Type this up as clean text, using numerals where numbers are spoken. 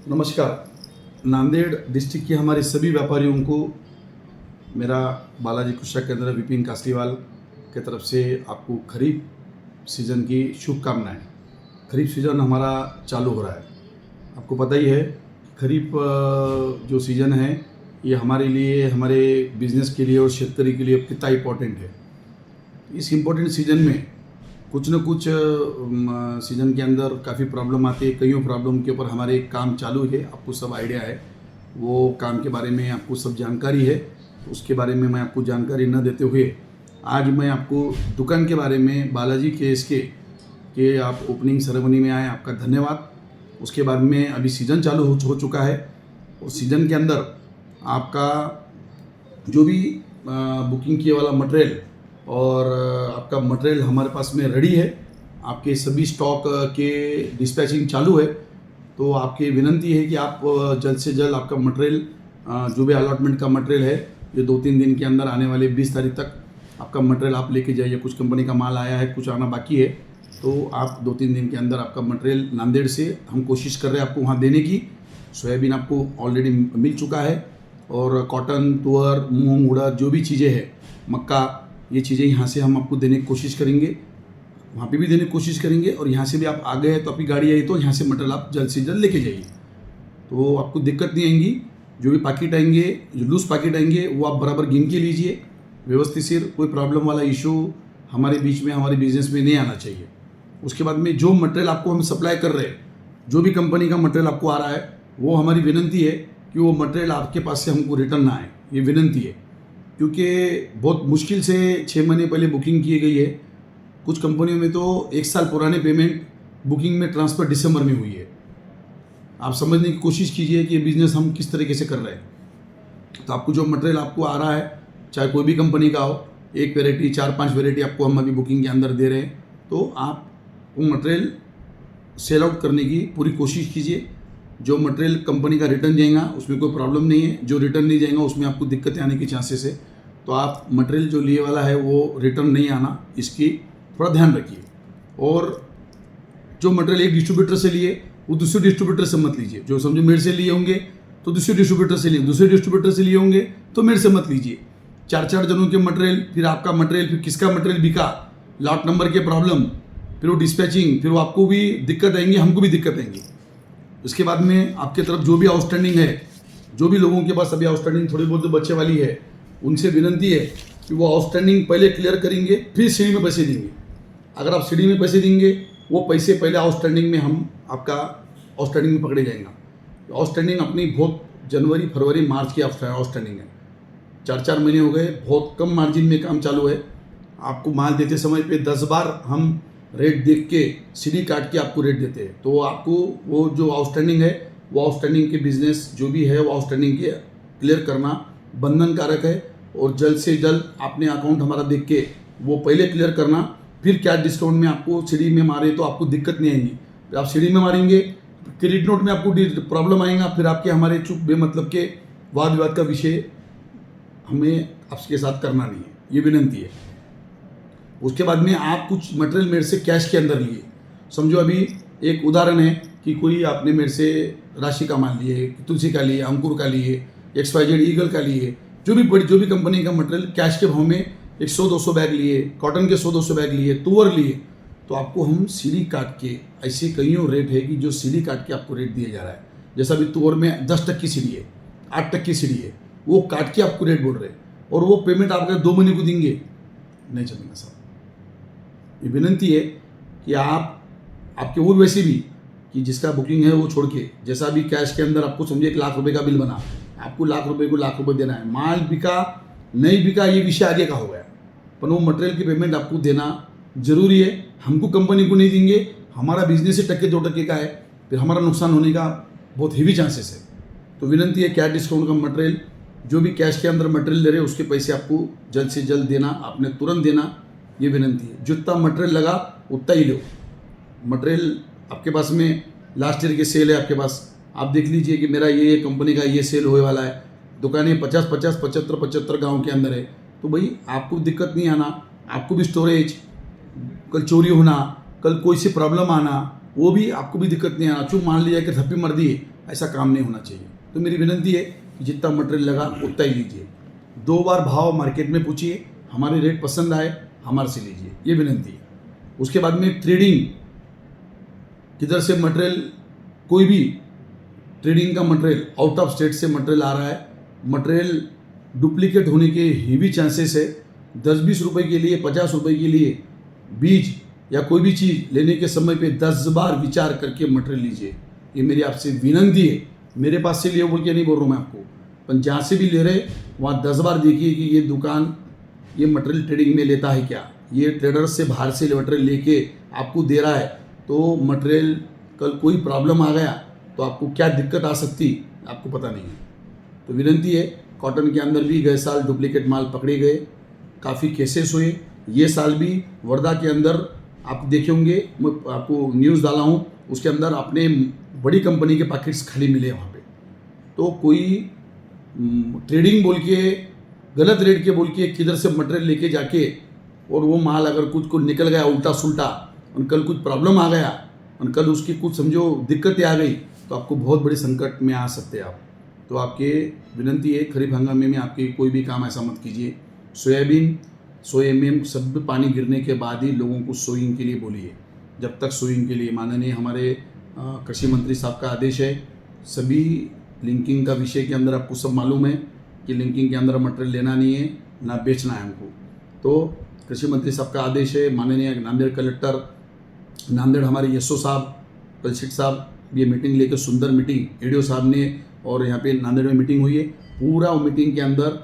नमस्कार। नांदेड़ डिस्ट्रिक्ट के हमारे सभी व्यापारियों को मेरा बालाजी कृषि केंद्र विपिन कासलीवाल के तरफ से आपको खरीफ सीज़न की शुभकामनाएं। खरीफ सीज़न हमारा चालू हो रहा है। आपको पता ही है खरीफ जो सीज़न है ये हमारे लिए, हमारे बिजनेस के लिए और शेतकरी के लिए कितना इम्पोर्टेंट है। इस इम्पोर्टेंट सीज़न में कुछ न कुछ सीज़न के अंदर काफ़ी प्रॉब्लम आती है। कईयों प्रॉब्लम के ऊपर हमारे काम चालू है, आपको सब आइडिया है। वो काम के बारे में आपको सब जानकारी है, उसके बारे में मैं आपको जानकारी न देते हुए आज मैं आपको दुकान के बारे में बालाजी के आप ओपनिंग सेरेमनी में आए, आपका धन्यवाद। उसके बाद में अभी सीज़न चालू हो चुका है और सीज़न के अंदर आपका जो भी बुकिंग किए वाला मटेरियल और आपका मटेरियल हमारे पास में रेडी है। आपके सभी स्टॉक के डिस्पैचिंग चालू है, तो आपकी विनंती है कि आप जल्द से जल्द आपका मटेरियल जो भी अलॉटमेंट का मटेरियल है ये 2-3 दिन के अंदर आने वाले 20 तारीख तक आपका मटेरियल आप लेके जाइए। कुछ कंपनी का माल आया है, कुछ आना बाकी है, तो आप 2-3 दिन के अंदर आपका मटेरियल नांदेड़ से हम कोशिश कर रहे हैं आपको वहाँ देने की। सोयाबीन आपको ऑलरेडी मिल चुका है और कॉटन, तुअर, मूंग, उड़द जो भी चीज़ें हैं, मक्का, ये चीज़ें यहाँ से हम आपको देने की कोशिश करेंगे, वहाँ पे भी देने की कोशिश करेंगे। और यहाँ से भी आप आ गए हैं तो आपकी गाड़ी आई तो यहाँ से मटेरियल आप जल्द से जल्द लेके जाइए, तो आपको दिक्कत नहीं आएंगी। जो भी पैकेट आएंगे, जो लूज़ पैकेट आएंगे वो आप बराबर गिन के लीजिए व्यवस्थित से। कोई प्रॉब्लम वाला इशू हमारे बीच में, हमारे बिजनेस में नहीं आना चाहिए। उसके बाद में जो मटेरियल आपको हम सप्लाई कर रहे हैं, जो भी कंपनी का मटेरियल आपको आ रहा है, वो हमारी विनंती है कि वो मटेरियल आपके पास से हमको रिटर्न ना आए, ये विनंती है। क्योंकि बहुत मुश्किल से 6 महीने पहले बुकिंग की गई है। कुछ कंपनियों में तो 1 साल पुराने पेमेंट बुकिंग में ट्रांसफ़र दिसंबर में हुई है। आप समझने की कोशिश कीजिए कि ये बिज़नेस हम किस तरीके से कर रहे हैं। तो आपको जो मटेरियल आपको आ रहा है, चाहे कोई भी कंपनी का हो, 1 वैरायटी, 4-5 वैरायटी आपको हम अभी बुकिंग के अंदर दे रहे हैं, तो आप वो मटेरियल सेल आउट करने की पूरी कोशिश कीजिए। जो मटेरियल कंपनी का रिटर्न जाएगा उसमें कोई प्रॉब्लम नहीं है, जो रिटर्न नहीं जाएगा उसमें आपको दिक्कतें आने की चांसेस है। तो आप मटेरियल जो लिए वाला है वो रिटर्न नहीं आना, इसकी थोड़ा ध्यान रखिए। और जो मटेरियल एक डिस्ट्रीब्यूटर से लिए वो दूसरे डिस्ट्रीब्यूटर से मत लीजिए। जो समझो मेरे से लिए होंगे तो दूसरे डिस्ट्रीब्यूटर से लिए, दूसरे डिस्ट्रीब्यूटर से लिए होंगे तो मेरे से मत लीजिए। 4-4 जनों के मटेरियल, फिर आपका मटेरियल, फिर किसका मटेरियल बिका, लॉट नंबर के प्रॉब्लम, फिर वो डिस्पैचिंग, फिर वो आपको भी दिक्कत आएंगी, हमको भी दिक्कत आएंगी। उसके बाद में आपके तरफ जो भी आउटस्टैंडिंग है, जो भी लोगों के पास अभी आउटस्टैंडिंग थोड़ी बहुत बच्चे वाली है, उनसे विनंती है कि वो आउटस्टैंडिंग पहले क्लियर करेंगे, फिर सीढ़ी में पैसे देंगे। अगर आप सीढ़ी में पैसे देंगे, वो पैसे पहले आउटस्टैंडिंग में हम आपका आउटस्टैंडिंग में पकड़े जाएंगे। आउटस्टैंडिंग अपनी बहुत जनवरी, फरवरी, मार्च की आउटस्टैंडिंग है। 4-4 महीने हो गए, बहुत कम मार्जिन में काम चालू है। आपको माल देते समय पे 10 बार हम रेट देख के सीढ़ी काट के आपको रेट देते हैं। तो आपको वो जो आउटस्टैंडिंग है, वो आउटस्टैंडिंग के बिजनेस जो भी है वो आउटस्टैंडिंग के क्लियर करना बंधनकारक है। और जल्द से जल्द आपने अकाउंट हमारा देख के वो पहले क्लियर करना, फिर क्या डिस्काउंट में आपको सीढ़ी में मारे तो आपको दिक्कत नहीं आएंगी। फिर आप सीढ़ी में मारेंगे, क्रेडिट नोट में आपको प्रॉब्लम आएगा, फिर आपके हमारे चुप बेमतलब के वाद विवाद का विषय हमें आपके साथ करना नहीं है, ये विनंती है। उसके बाद में आप कुछ मटेरियल मेरे से कैश के अंदर लिए, समझो अभी एक उदाहरण है कि कोई आपने मेरे से राशि का माल लिए, तुलसी का लिए, अंकुर का लिए, XYZ ईगल का लिए, जो भी कंपनी का मटेरियल कैश के भाव में 100-200 बैग लिए, कॉटन के 100-200 बैग लिए, तुअर लिए, तो आपको हम सीढ़ी काट के, ऐसे कईयों रेट है कि जो सीढ़ी काट के आपको रेट दिया जा रहा है। जैसा अभी तुअर में 10 टक की सीढ़ी है, 8 टक की सीढ़ी है, वो काट के आपको रेट बोल रहे हैं और वो पेमेंट आप अगर 2 महीने को देंगे, नहीं चलेगा साहब। ये विनंती है कि आपके और वैसे भी कि जिसका बुकिंग है वो छोड़ के, जैसा भी कैश के अंदर आपको समझिए 1 लाख रुपए का बिल बना, आपको 1 लाख रुपए को 1 लाख रुपए देना है। माल बिका नहीं बिका ये विषय आगे का हो गया, पर वो मटेरियल की पेमेंट आपको देना जरूरी है। हमको कंपनी को नहीं देंगे, हमारा बिजनेस ही 1-2% का है, फिर हमारा नुकसान होने का बहुत हेवी चांसेस है। तो विनंती है क्या डिस्काउंट का मटेरियल, जो भी कैश के अंदर मटेरियल ले रहे हैं उसके पैसे आपको जल्द से जल्द देना, आपने तुरंत देना, ये विनंती है। जितना मटेरियल लगा उतना ही लो। मटेरियल आपके पास में लास्ट ईयर के सेल है आपके पास, आप देख लीजिए कि मेरा ये कंपनी का ये सेल होने वाला है। दुकानें 50-50, 75-75 गाँव के अंदर है, तो भाई आपको दिक्कत नहीं आना, आपको भी स्टोरेज, कल चोरी होना, कल कोई सी प्रॉब्लम आना, वो भी आपको भी दिक्कत नहीं आना, चुप मान लिया कि थप्पी मर दिए, ऐसा काम नहीं होना चाहिए। तो मेरी विनंती है कि जितना मटेरियल लगा उतना ही लीजिए, 2 बार भाव मार्केट में पूछिए, हमारे रेट पसंद आए हमारे से लीजिए, ये विनंती है। उसके बाद में ट्रेडिंग, किधर से मटेरियल, कोई भी ट्रेडिंग का मटेरियल आउट ऑफ स्टेट से मटेरियल आ रहा है, मटेरियल डुप्लीकेट होने के हेवी चांसेस है। 10-20 रुपए के लिए, 50 रुपए के लिए बीज या कोई भी चीज़ लेने के समय पे 10 बार विचार करके मटेरियल लीजिए, ये मेरी आपसे विनंती है। मेरे पास से लिए बोल के नहीं बोल रहा हूँ मैं आपको, पर जहाँ से भी ले रहे वहाँ 10 बार देखिए कि ये दुकान ये मटेरियल ट्रेडिंग में लेता है क्या, ये ट्रेडर से बाहर से मटेरियल लेके आपको दे रहा है, तो मटेरियल कल कोई प्रॉब्लम आ गया तो आपको क्या दिक्कत आ सकती आपको पता नहीं है। तो विनंती है, कॉटन के अंदर भी गए साल डुप्लीकेट माल पकड़े गए, काफ़ी केसेस हुए। ये साल भी वर्धा के अंदर आप देखे होंगे, मैं आपको न्यूज़ डाला हूँ, उसके अंदर अपने बड़ी कंपनी के पैकेट्स खाली मिले वहाँ पे। तो कोई ट्रेडिंग बोल के गलत रेट के बोल के किधर से मटेरियल लेके जाके और वो माल अगर कुछ निकल गया उल्टा सुल्टा और कल कुछ प्रॉब्लम आ गया और कल उसकी कुछ समझो दिक्कतें आ गई तो आपको बहुत बड़ी संकट में आ सकते हैं आप। तो आपके विनंती है, खरीफ हंगामे में आपके कोई भी काम ऐसा मत कीजिए। सोयाबीन, सोयाबीन सब पानी गिरने के बाद ही लोगों को सोइंग के लिए बोलिए। जब तक सोइंग के लिए माननीय हमारे कृषि मंत्री साहब का आदेश है, सभी लिंकिंग का विषय के अंदर आपको सब मालूम है कि लिंकिंग के अंदर मटेरियल लेना नहीं है ना बेचना है हमको। तो कृषि मंत्री साहब का आदेश है, माननीय नांदेड़ कलेक्टर नांदेड़ हमारे यशो साहब कलशिट साहब ये मीटिंग लेकर सुंदर मीटिंग एडीओ साहब ने और यहाँ पे नांदेड़ में मीटिंग हुई है। पूरा मीटिंग के अंदर